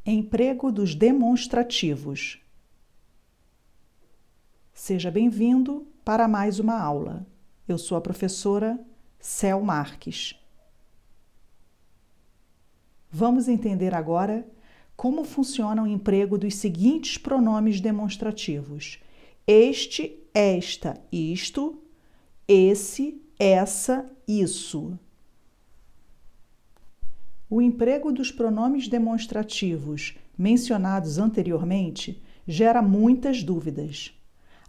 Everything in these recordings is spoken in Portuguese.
Emprego dos demonstrativos. Seja bem-vindo para mais uma aula. Eu sou a professora Cel Marques. Vamos entender agora como funciona o emprego dos seguintes pronomes demonstrativos: este, esta, isto, esse, essa, isso. O emprego dos pronomes demonstrativos mencionados anteriormente gera muitas dúvidas.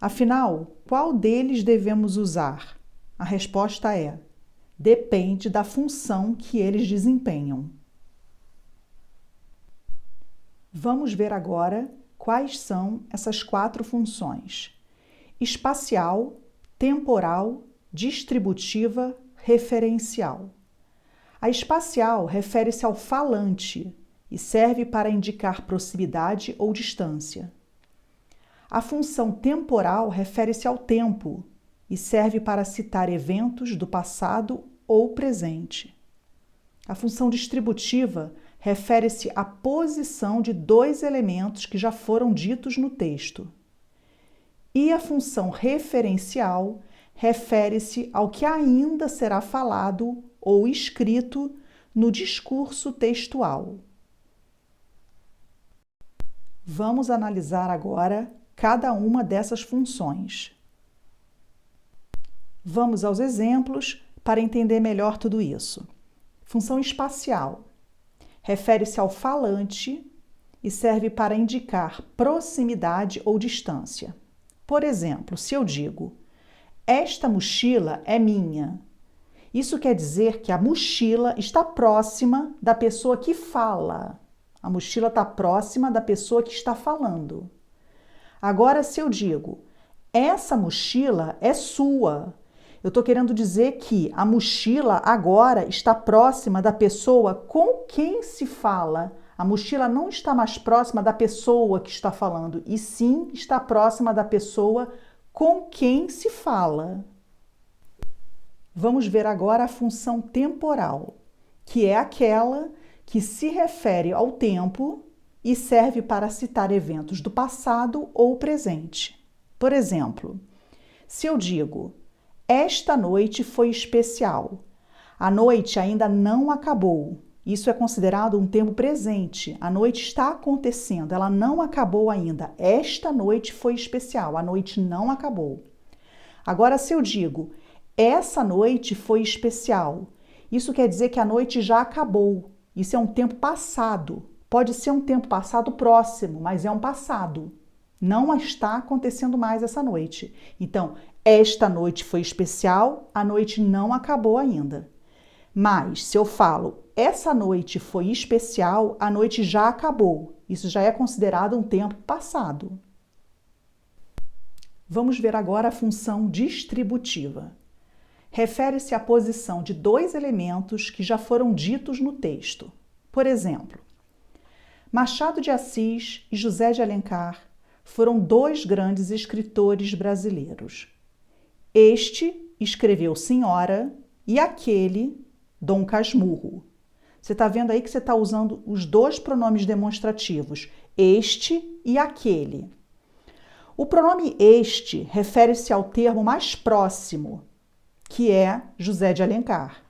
Afinal, qual deles devemos usar? A resposta é: depende da função que eles desempenham. Vamos ver agora quais são essas 4 funções: espacial, temporal, distributiva, referencial. A espacial refere-se ao falante e serve para indicar proximidade ou distância. A função temporal refere-se ao tempo e serve para citar eventos do passado ou presente. A função distributiva refere-se à posição de 2 elementos que já foram ditos no texto. E a função referencial refere-se ao que ainda será falado ou escrito no discurso textual. Vamos analisar agora cada uma dessas funções. Vamos aos exemplos para entender melhor tudo isso. Função espacial refere-se ao falante e serve para indicar proximidade ou distância. Por exemplo, se eu digo: esta mochila é minha, isso quer dizer que a mochila está próxima da pessoa que fala. A mochila está próxima da pessoa que está falando. Agora, se eu digo: essa mochila é sua, eu estou querendo dizer que a mochila agora está próxima da pessoa com quem se fala. A mochila não está mais próxima da pessoa que está falando, e sim está próxima da pessoa com quem se fala. Vamos ver agora a função temporal, que é aquela que se refere ao tempo e serve para citar eventos do passado ou presente. Por exemplo, se eu digo: esta noite foi especial, a noite ainda não acabou. Isso é considerado um tempo presente. A noite está acontecendo, ela não acabou ainda. Esta noite foi especial, a noite não acabou. Agora, se eu digo: essa noite foi especial, isso quer dizer que a noite já acabou. Isso é um tempo passado. Pode ser um tempo passado próximo, mas é um passado. Não está acontecendo mais essa noite. Então, esta noite foi especial, a noite não acabou ainda. Mas, se eu falo: essa noite foi especial, a noite já acabou. Isso já é considerado um tempo passado. Vamos ver agora a função distributiva. Refere-se à posição de 2 elementos que já foram ditos no texto. Por exemplo, Machado de Assis e José de Alencar foram 2 grandes escritores brasileiros. Este escreveu Senhora e aquele, Dom Casmurro. Você está vendo aí que você está usando os 2 pronomes demonstrativos, este e aquele. O pronome este refere-se ao termo mais próximo, que é José de Alencar.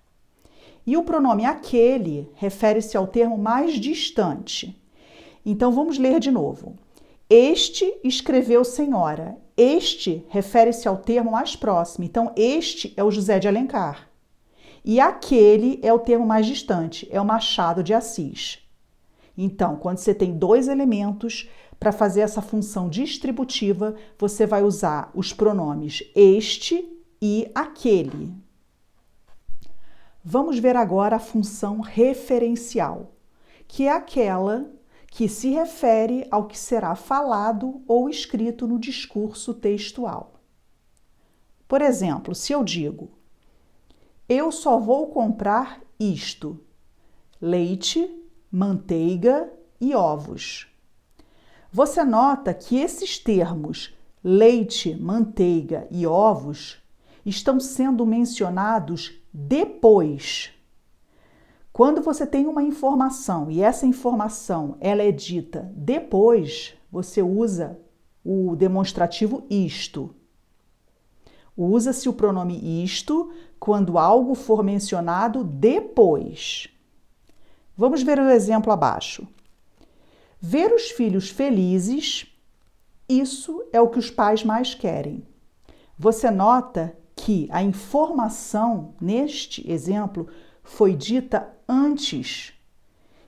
E o pronome aquele refere-se ao termo mais distante. Então, vamos ler de novo. Este escreveu Senhora. Este refere-se ao termo mais próximo. Então, este é o José de Alencar. E aquele é o termo mais distante, é o Machado de Assis. Então, quando você tem 2 elementos, para fazer essa função distributiva, você vai usar os pronomes este e aquele. Vamos ver agora a função referencial, que é aquela que se refere ao que será falado ou escrito no discurso textual. Por exemplo, se eu digo: eu só vou comprar isto: leite, manteiga e ovos. Você nota que esses termos leite, manteiga e ovos estão sendo mencionados depois. Quando você tem uma informação e essa informação ela é dita depois, você usa o demonstrativo isto. Usa-se o pronome isto quando algo for mencionado depois. Vamos ver o exemplo abaixo. Ver os filhos felizes, isso é o que os pais mais querem. Você nota que a informação neste exemplo foi dita antes.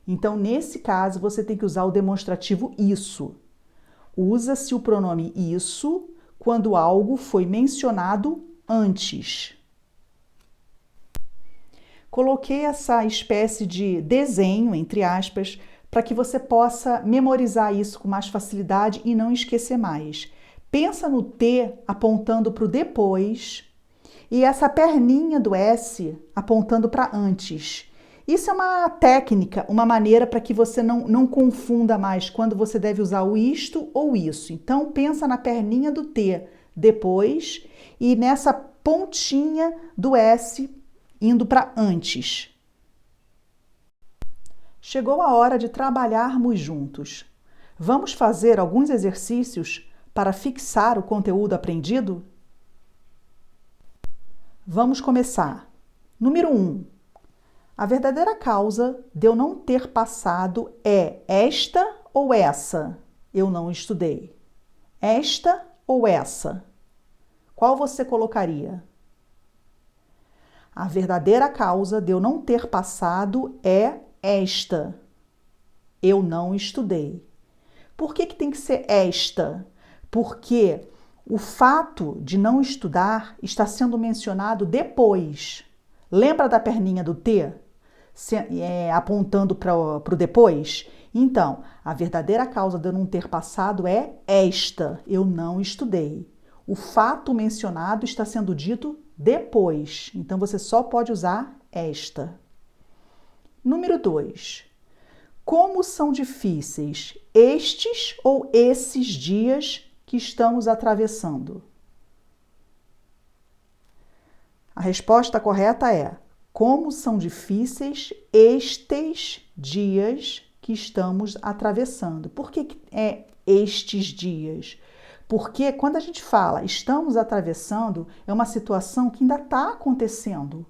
Então, nesse caso, você tem que usar o demonstrativo isso. Usa-se o pronome isso quando algo foi mencionado antes. Coloquei essa espécie de desenho, entre aspas, para que você possa memorizar isso com mais facilidade e não esquecer mais. Pensa no T apontando para o depois e essa perninha do S apontando para antes. Isso é uma técnica, uma maneira para que você não confunda mais quando você deve usar o isto ou isso. Então, pensa na perninha do T depois e nessa pontinha do S indo para antes. Chegou a hora de trabalharmos juntos. Vamos fazer alguns exercícios para fixar o conteúdo aprendido? Vamos começar. Número 1. A verdadeira causa de eu não ter passado é esta ou essa? Eu não estudei. Esta ou essa? Qual você colocaria? A verdadeira causa de eu não ter passado é esta. Eu não estudei. Por que tem que ser esta? Porque o fato de não estudar está sendo mencionado depois. Lembra da perninha do T? Apontando para o depois? Então, a verdadeira causa de eu não ter passado é esta. Eu não estudei. O fato mencionado está sendo dito depois. Então, você só pode usar esta. Número 2. Como são difíceis estes ou esses dias que estamos atravessando? A resposta correta é: como são difíceis estes dias que estamos atravessando. Por que é estes dias? Porque quando a gente fala estamos atravessando, é uma situação que ainda está acontecendo.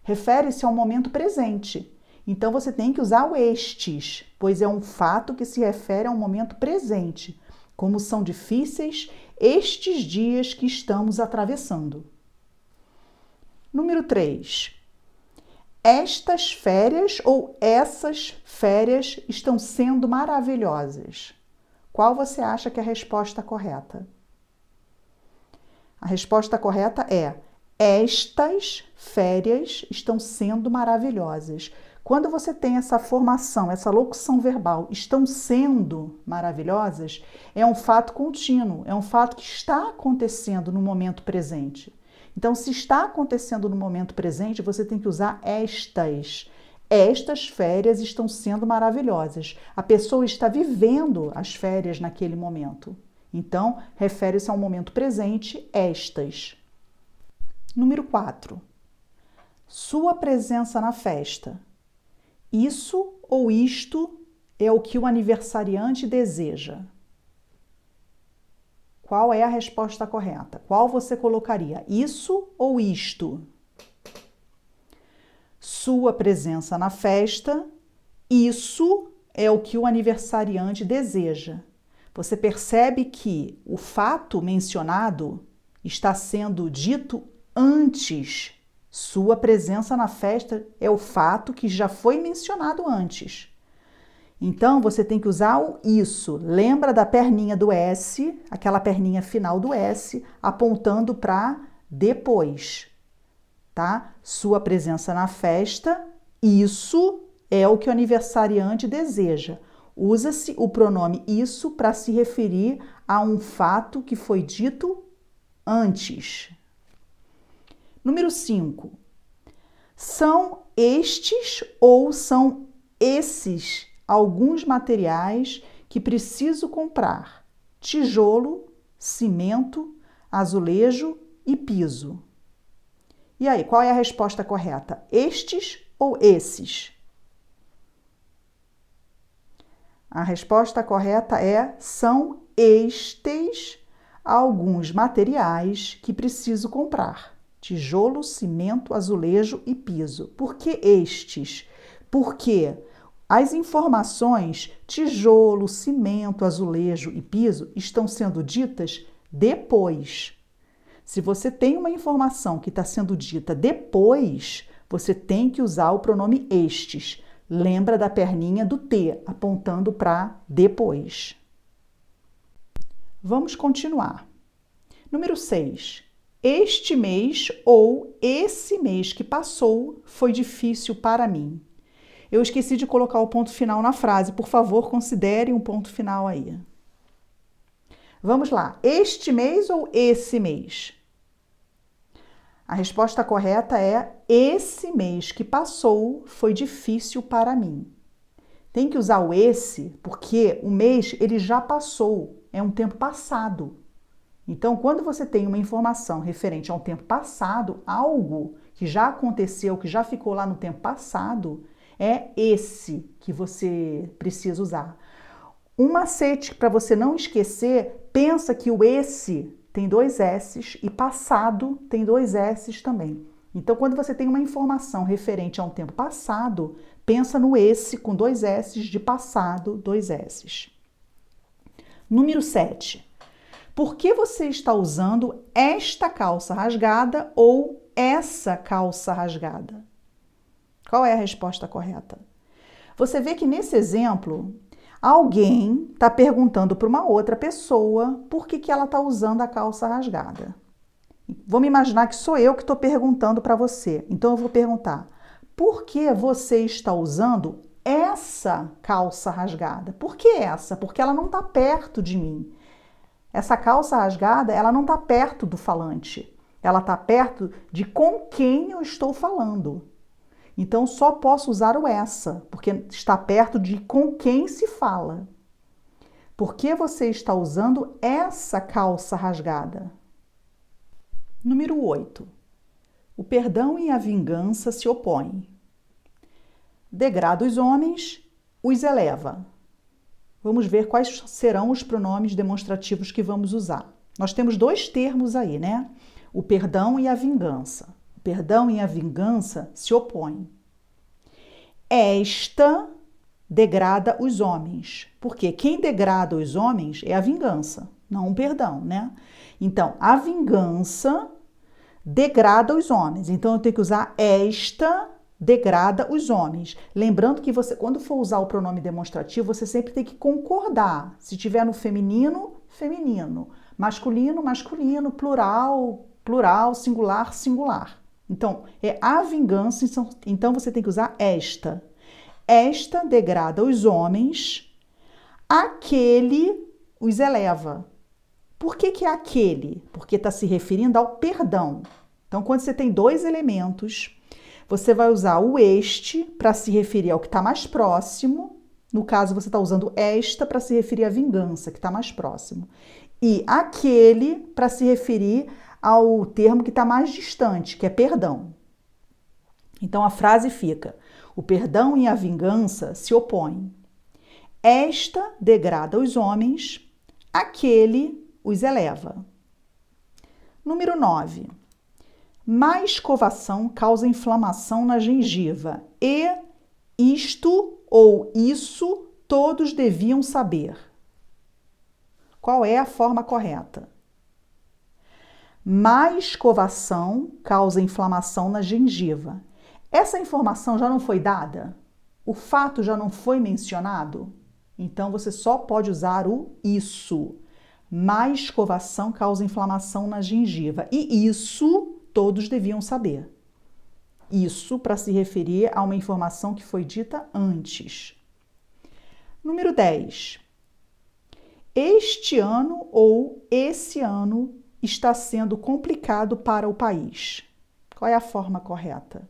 Refere-se ao momento presente. Então, você tem que usar o estes, pois é um fato que se refere ao momento presente. Como são difíceis estes dias que estamos atravessando. Número 3. Estas férias ou essas férias estão sendo maravilhosas. Qual você acha que é a resposta correta? A resposta correta é: estas férias estão sendo maravilhosas. Quando você tem essa formação, essa locução verbal, estão sendo maravilhosas, é um fato contínuo, é um fato que está acontecendo no momento presente. Então, se está acontecendo no momento presente, você tem que usar estas. Estas férias estão sendo maravilhosas. A pessoa está vivendo as férias naquele momento. Então, refere-se ao momento presente, estas. Número 4. Sua presença na festa. Isso ou isto é o que o aniversariante deseja? Qual é a resposta correta? Qual você colocaria? Isso ou isto? Sua presença na festa, isso é o que o aniversariante deseja. Você percebe que o fato mencionado está sendo dito antes. Sua presença na festa é o fato que já foi mencionado antes. Então, você tem que usar o isso. Lembra da perninha do S, aquela perninha final do S, apontando para depois, tá? Sua presença na festa, isso é o que o aniversariante deseja. Usa-se o pronome isso para se referir a um fato que foi dito antes. Número 5. São estes ou são esses alguns materiais que preciso comprar: tijolo, cimento, azulejo e piso. E aí, qual é a resposta correta? Estes ou esses? A resposta correta é: são estes alguns materiais que preciso comprar: tijolo, cimento, azulejo e piso. Por que estes? Porque as informações tijolo, cimento, azulejo e piso estão sendo ditas depois. Se você tem uma informação que está sendo dita depois, você tem que usar o pronome estes. Lembra da perninha do T, apontando para depois. Vamos continuar. Número 6. Este mês ou esse mês que passou foi difícil para mim. Eu esqueci de colocar o ponto final na frase. Por favor, considere um ponto final aí. Vamos lá. Este mês ou esse mês? A resposta correta é: esse mês que passou foi difícil para mim. Tem que usar o esse porque o mês ele já passou, é um tempo passado. Então, quando você tem uma informação referente a um tempo passado, algo que já aconteceu, que já ficou lá no tempo passado, é esse que você precisa usar. Um macete para você não esquecer, pensa que o esse tem 2 S's e passado tem 2 S's também. Então, quando você tem uma informação referente a um tempo passado, pensa no esse com 2 S's de passado, 2 S's. Número 7. Por que você está usando esta calça rasgada ou essa calça rasgada? Qual é a resposta correta? Você vê que nesse exemplo, alguém está perguntando para uma outra pessoa por que ela está usando a calça rasgada. Vamos imaginar que sou eu que estou perguntando para você. Então eu vou perguntar: por que você está usando essa calça rasgada? Por que essa? Porque ela não está perto de mim. Essa calça rasgada, ela não está perto do falante. Ela está perto de com quem eu estou falando. Então, só posso usar o essa, porque está perto de com quem se fala. Por que você está usando essa calça rasgada? Número 8. O perdão e a vingança se opõem. Degrada os homens, os eleva. Vamos ver quais serão os pronomes demonstrativos que vamos usar. Nós temos 2 termos aí, né? O perdão e a vingança. O perdão e a vingança se opõem. Esta degrada os homens. Porque quem degrada os homens é a vingança, não o perdão, né? Então, a vingança degrada os homens. Então, eu tenho que usar esta degrada os homens. Lembrando que você, quando for usar o pronome demonstrativo, você sempre tem que concordar. Se tiver no feminino, feminino. Masculino, masculino. Plural, plural. Singular, singular. Então, é a vingança, então você tem que usar esta. Esta degrada os homens, aquele os eleva. Por que é aquele? Porque está se referindo ao perdão. Então, quando você tem 2 elementos, você vai usar o este para se referir ao que está mais próximo. No caso, você está usando esta para se referir à vingança, que está mais próximo. E aquele para se referir ao termo que está mais distante, que é perdão. Então, a frase fica: o perdão e a vingança se opõem. Esta degrada os homens, aquele os eleva. Número 9. Má escovação causa inflamação na gengiva e isto ou isso todos deviam saber. Qual é a forma correta? Má escovação causa inflamação na gengiva. Essa informação já não foi dada? O fato já não foi mencionado? Então, você só pode usar o isso. Má escovação causa inflamação na gengiva. E isso todos deviam saber. Isso para se referir a uma informação que foi dita antes. Número 10. Este ano ou esse ano está sendo complicado para o país. Qual é a forma correta?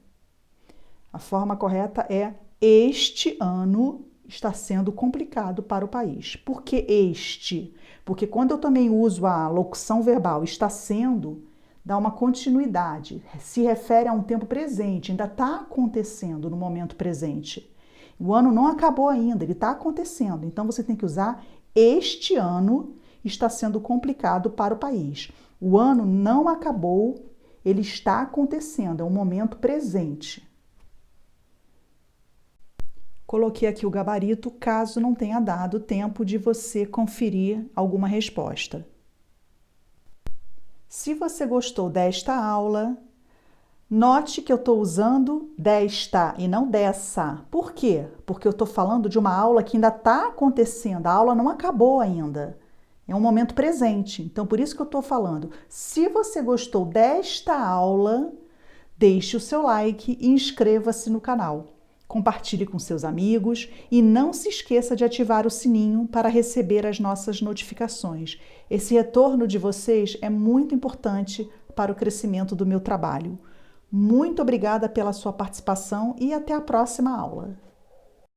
A forma correta é: este ano está sendo complicado para o país. Por que este? Porque quando eu também uso a locução verbal está sendo, dá uma continuidade, se refere a um tempo presente, ainda está acontecendo no momento presente. O ano não acabou ainda, ele está acontecendo. Então você tem que usar este ano está sendo complicado para o país. O ano não acabou, ele está acontecendo, é um momento presente. Coloquei aqui o gabarito caso não tenha dado tempo de você conferir alguma resposta. Se você gostou desta aula, note que eu estou usando desta e não dessa. Por quê? Porque eu estou falando de uma aula que ainda está acontecendo, a aula não acabou ainda. É um momento presente, então por isso que eu estou falando. Se você gostou desta aula, deixe o seu like e inscreva-se no canal. Compartilhe com seus amigos e não se esqueça de ativar o sininho para receber as nossas notificações. Esse retorno de vocês é muito importante para o crescimento do meu trabalho. Muito obrigada pela sua participação e até a próxima aula.